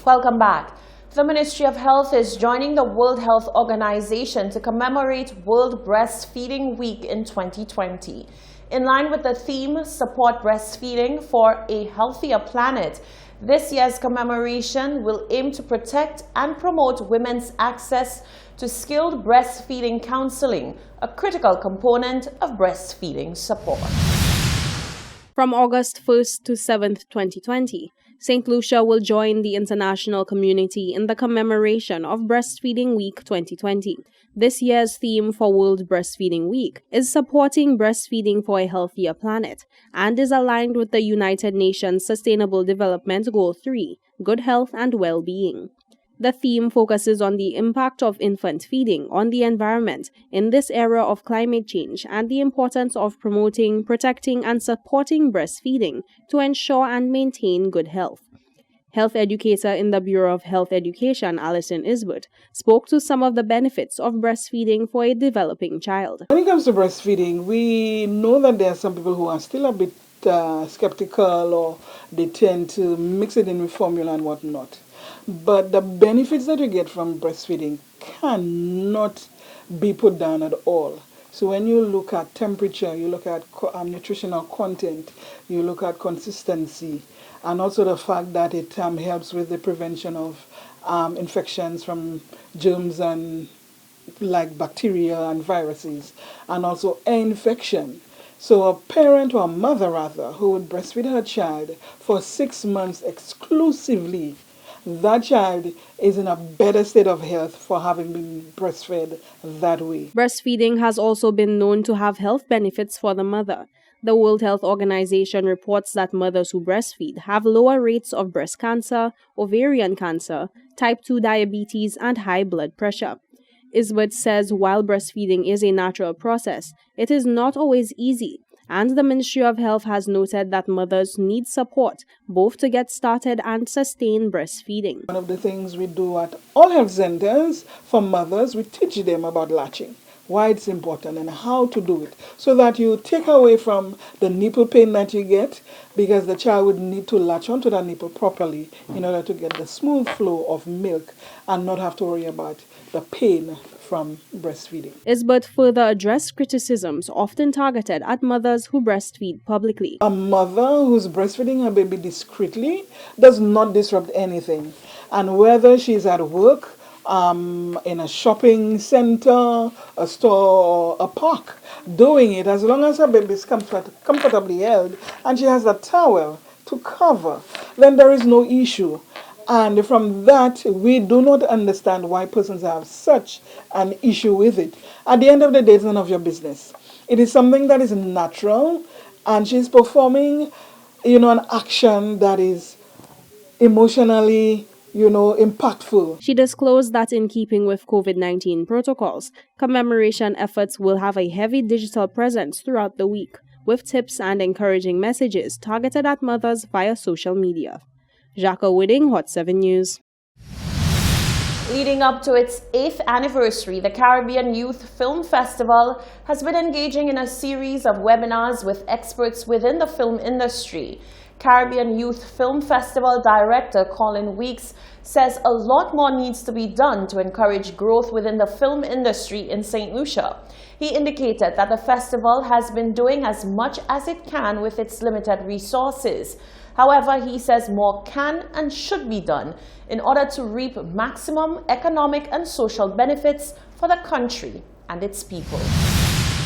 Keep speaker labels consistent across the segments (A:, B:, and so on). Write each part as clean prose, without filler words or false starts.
A: Welcome back. The Ministry of Health is joining the World Health Organization to commemorate World Breastfeeding Week in 2020. In line with the theme, Support Breastfeeding for a Healthier Planet, this year's commemoration will aim to protect and promote women's access to skilled breastfeeding counseling, a critical component of breastfeeding support.
B: From August 1st to 7th, 2020, St. Lucia will join the international community in the commemoration of Breastfeeding Week 2020. This year's theme for World Breastfeeding Week is Supporting Breastfeeding for a Healthier Planet and is aligned with the United Nations Sustainable Development Goal 3, Good Health and Well-Being. The theme focuses on the impact of infant feeding on the environment in this era of climate change and the importance of promoting, protecting, and supporting breastfeeding to ensure and maintain good health. Health educator in the Bureau of Health Education, Alison Isbert, spoke to some of the benefits of breastfeeding for a developing child.
C: When it comes to breastfeeding, we know that there are some people who are still a bit skeptical, or they tend to mix it in with formula and whatnot. But the benefits that you get from breastfeeding cannot be put down at all. So when you look at temperature, you look at nutritional content, you look at consistency, and also the fact that it helps with the prevention of infections from germs and like bacteria and viruses, and also air infection. So a parent or a mother rather who would breastfeed her child for 6 months exclusively, that child is in a better state of health for having been breastfed that way.
B: Breastfeeding has also been known to have health benefits for the mother. The World Health Organization reports that mothers who breastfeed have lower rates of breast cancer, ovarian cancer, type 2 diabetes, and high blood pressure. Isbert says while breastfeeding is a natural process, it is not always easy. And the Ministry of Health has noted that mothers need support both to get started and sustain breastfeeding.
C: One of the things we do at all health centers for mothers, we teach them about latching, why it's important and how to do it, so that you take away from the nipple pain that you get, because the child would need to latch onto that nipple properly in order to get the smooth flow of milk and not have to worry about the pain from breastfeeding.
B: Isbert further addressed criticisms often targeted at mothers who breastfeed publicly.
C: A mother who's breastfeeding her baby discreetly does not disrupt anything. And whether she's at work, in a shopping center, a store, or a park, doing it, as long as her baby is comfortably held and she has a towel to cover, then there is no issue. And from that, we do not understand why persons have such an issue with it. At the end of the day, it's none of your business. It is something that is natural, and she's performing, an action that is emotionally, impactful.
B: She disclosed that in keeping with COVID-19 protocols, commemoration efforts will have a heavy digital presence throughout the week, with tips and encouraging messages targeted at mothers via social media. Jacques Wooding, Hot 7 News.
A: Leading up to its 8th anniversary, the Caribbean Youth Film Festival has been engaging in a series of webinars with experts within the film industry. Caribbean Youth Film Festival Director Colin Weeks says a lot more needs to be done to encourage growth within the film industry in St. Lucia. He indicated that the festival has been doing as much as it can with its limited resources. However, he says more can and should be done in order to reap maximum economic and social benefits for the country and its people.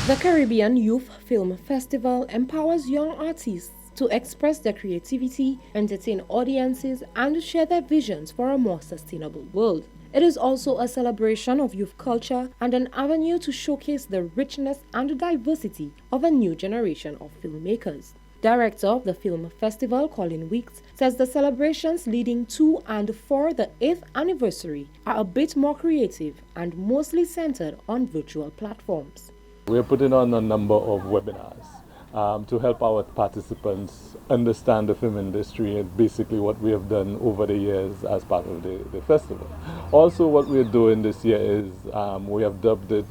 D: The Caribbean Youth Film Festival empowers young artists to express their creativity, entertain audiences, and share their visions for a more sustainable world. It is also a celebration of youth culture and an avenue to showcase the richness and diversity of a new generation of filmmakers. Director of the film festival, Colin Weeks, says the celebrations leading to and for the 8th anniversary are a bit more creative and mostly centered on virtual platforms.
E: We're putting on a number of webinars to help our participants understand the film industry, and basically what we have done over the years as part of the festival. Also, what we're doing this year is we have dubbed it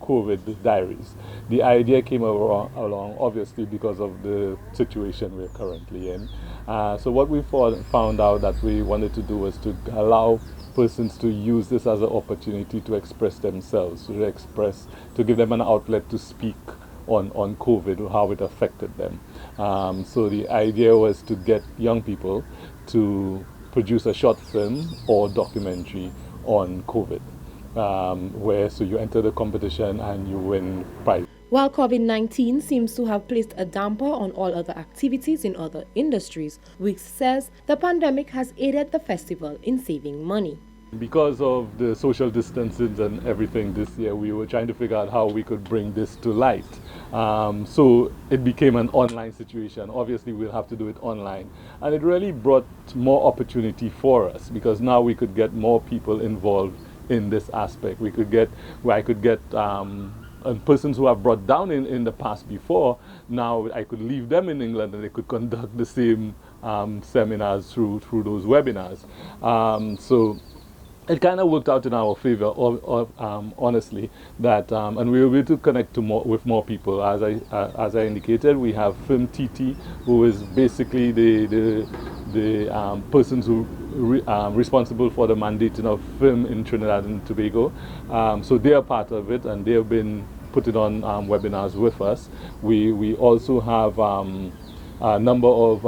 E: COVID diaries. The idea came along obviously because of the situation we're currently in. So what we found out that we wanted to do was to allow persons to use this as an opportunity to express themselves, to give them an outlet to speak on COVID, how it affected them. So the idea was to get young people to produce a short film or documentary on COVID, so you enter the competition and you win prize.
D: While COVID-19 seems to have placed a damper on all other activities in other industries, Weeks says the pandemic has aided the festival in saving money.
E: Because of the social distancing and everything this year, we were trying to figure out how we could bring this to light. So it became an online situation. Obviously, we'll have to do it online. And it really brought more opportunity for us because now we could get more people involved in this aspect. I could get persons who have brought down in the past before. Now I could leave them in England and they could conduct the same seminars through those webinars. So it kind of worked out in our favor, honestly, that and we were able to connect with more people. As I indicated, we have Film TT, who is basically the persons who responsible for the mandating of film in Trinidad and Tobago. So they are part of it, and they have been putting on webinars with us. We also have a number of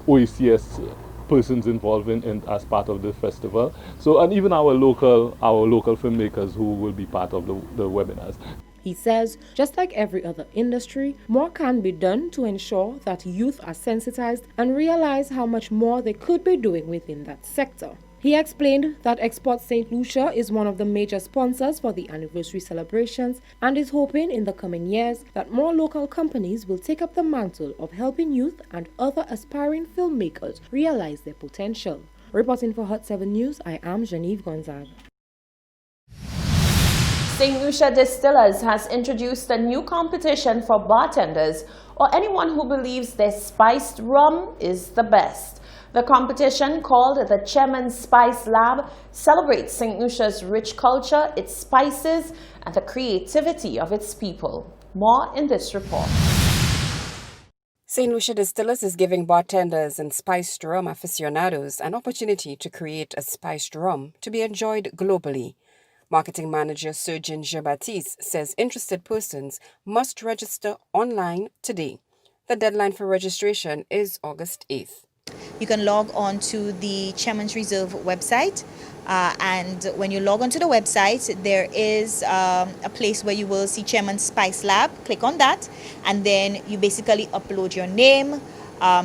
E: OECS persons involved in as part of the festival. So, and even our local filmmakers who will be part of the webinars.
D: He says, just like every other industry, more can be done to ensure that youth are sensitized and realize how much more they could be doing within that sector. He explained that Export St. Lucia is one of the major sponsors for the anniversary celebrations and is hoping in the coming years that more local companies will take up the mantle of helping youth and other aspiring filmmakers realize their potential. Reporting for Hot 7 News, I am Genevieve Gonzaga.
A: St. Lucia Distillers has introduced a new competition for bartenders or anyone who believes their spiced rum is the best. The competition, called the Chairman's Spice Lab, celebrates St. Lucia's rich culture, its spices, and the creativity of its people. More in this report.
F: St. Lucia Distillers is giving bartenders and spiced rum aficionados an opportunity to create a spiced rum to be enjoyed globally. Marketing manager Surgeon Jean-Baptiste says interested persons must register online today. The deadline for registration is August 8th.
G: You can log on to the Chairman's Reserve website, and when you log on to the website, there is a place where you will see Chairman's Spice Lab. Click on that, and then you basically upload your name,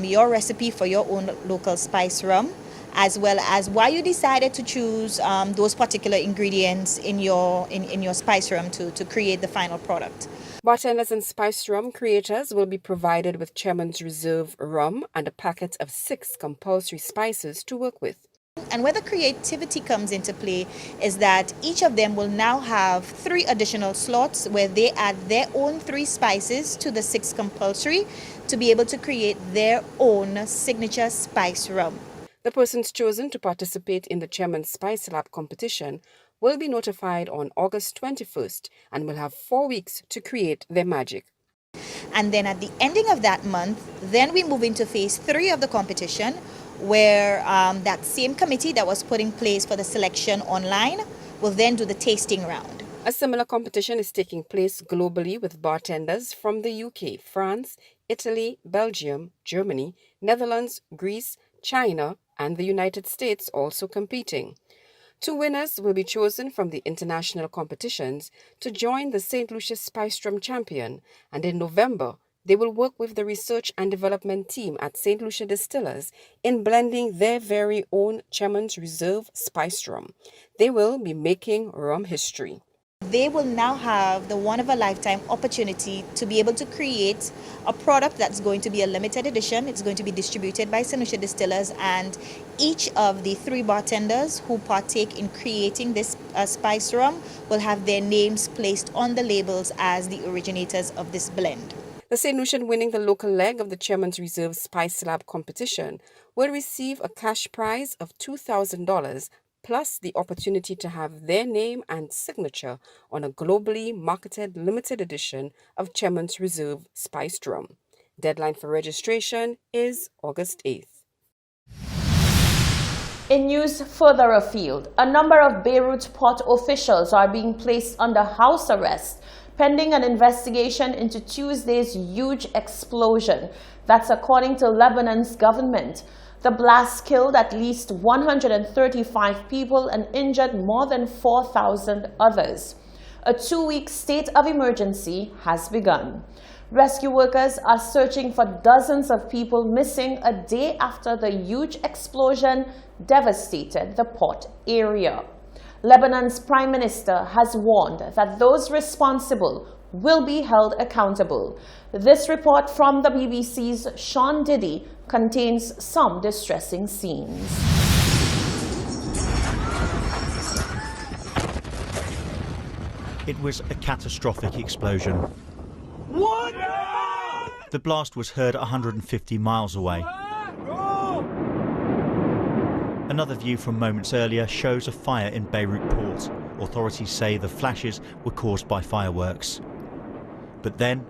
G: your recipe for your own local spice rum, as well as why you decided to choose those particular ingredients in your spice rum to create the final product.
F: Bartenders and spiced rum creators will be provided with Chairman's Reserve rum and a packet of 6 compulsory spices to work with.
G: And where the creativity comes into play is that each of them will now have 3 additional slots where they add their own 3 spices to the 6 compulsory to be able to create their own signature spice rum.
F: The persons chosen to participate in the Chairman's Spice Lab competition will be notified on August 21st and will have 4 weeks to create their magic.
G: And then at the ending of that month, then we move into phase 3 of the competition, where that same committee that was put in place for the selection online will then do the tasting round.
F: A similar competition is taking place globally with bartenders from the UK, France, Italy, Belgium, Germany, Netherlands, Greece, China, and the United States also competing. 2 winners will be chosen from the international competitions to join the St. Lucia Spice Rum Champion, and in November, they will work with the research and development team at St. Lucia Distillers in blending their very own Chairman's Reserve Spice Rum. They will be making rum history.
G: They will now have the one-of-a-lifetime opportunity to be able to create a product that's going to be a limited edition. It's going to be distributed by St. Lucia Distillers, and each of the 3 bartenders who partake in creating this spice rum will have their names placed on the labels as the originators of this blend.
F: The St. Lucian winning the local leg of the Chairman's Reserve Spice Lab competition will receive a cash prize of $2,000 plus the opportunity to have their name and signature on a globally marketed limited edition of Chemins Reserve Spiced Rum. Deadline for registration is August 8th.
A: In news further afield, a number of Beirut port officials are being placed under house arrest pending an investigation into Tuesday's huge explosion. That's according to Lebanon's government. The blast killed at least 135 people and injured more than 4,000 others. A 2-week state of emergency has begun. Rescue workers are searching for dozens of people missing a day after the huge explosion devastated the port area. Lebanon's Prime Minister has warned that those responsible will be held accountable. This report from the BBC's Sean Diddy contains some distressing scenes.
H: It was a catastrophic explosion. What? The blast was heard 150 miles away. Another view from moments earlier shows a fire in Beirut port. Authorities say the flashes were caused by fireworks. But then,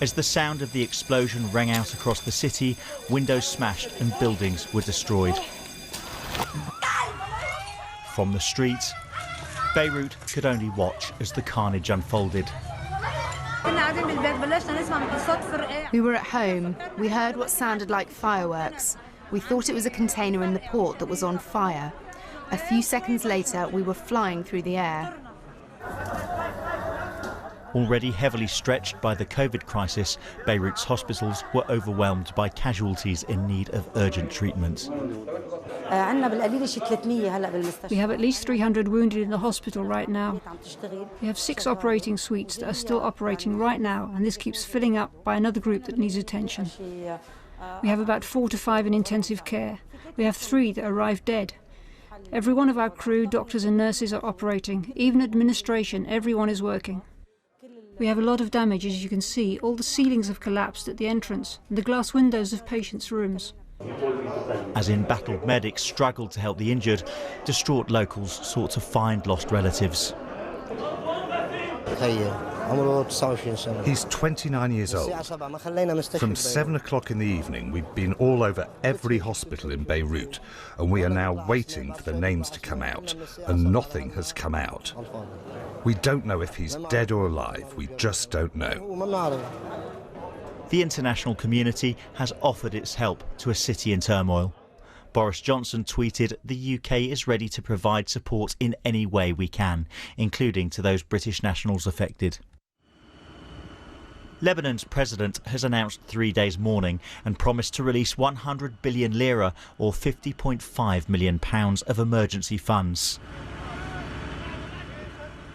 H: as the sound of the explosion rang out across the city, windows smashed and buildings were destroyed. From the streets, Beirut could only watch as the carnage unfolded.
I: We were at home. We heard what sounded like fireworks. We thought it was a container in the port that was on fire. A few seconds later, we were flying through the air.
H: Already heavily stretched by the COVID crisis, Beirut's hospitals were overwhelmed by casualties in need of urgent treatment.
J: We have at least 300 wounded in the hospital right now. We have 6 operating suites that are still operating right now, and this keeps filling up by another group that needs attention. We have about 4 to 5 in intensive care. We have 3 that arrived dead. Every one of our crew, doctors and nurses are operating. Even administration, everyone is working. We have a lot of damage, as you can see. All the ceilings have collapsed at the entrance, and the glass windows of patients' rooms.
H: As embattled medics struggled to help the injured, distraught locals sought to find lost relatives.
K: He's 29 years old. From 7 o'clock in the evening, we've been all over every hospital in Beirut, and we are now waiting for the names to come out, and nothing has come out. We don't know if he's dead or alive. We just don't know.
H: The international community has offered its help to a city in turmoil. Boris Johnson tweeted, "The UK is ready to provide support in any way we can, including to those British nationals affected." Lebanon's president has announced 3 days mourning and promised to release 100 billion lira or £50.5 million of emergency funds.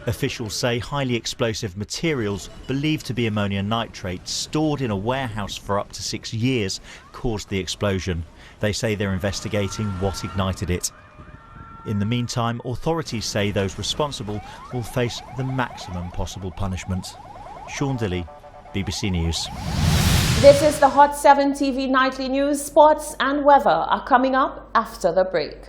H: Officials say highly explosive materials, believed to be ammonium nitrate, stored in a warehouse for up to 6 years, caused the explosion. They say they're investigating what ignited it. In the meantime, authorities say those responsible will face the maximum possible punishment. Sean Dilley, BBC News.
A: This is the Hot 7 TV Nightly News. Sports and weather are coming up after the break.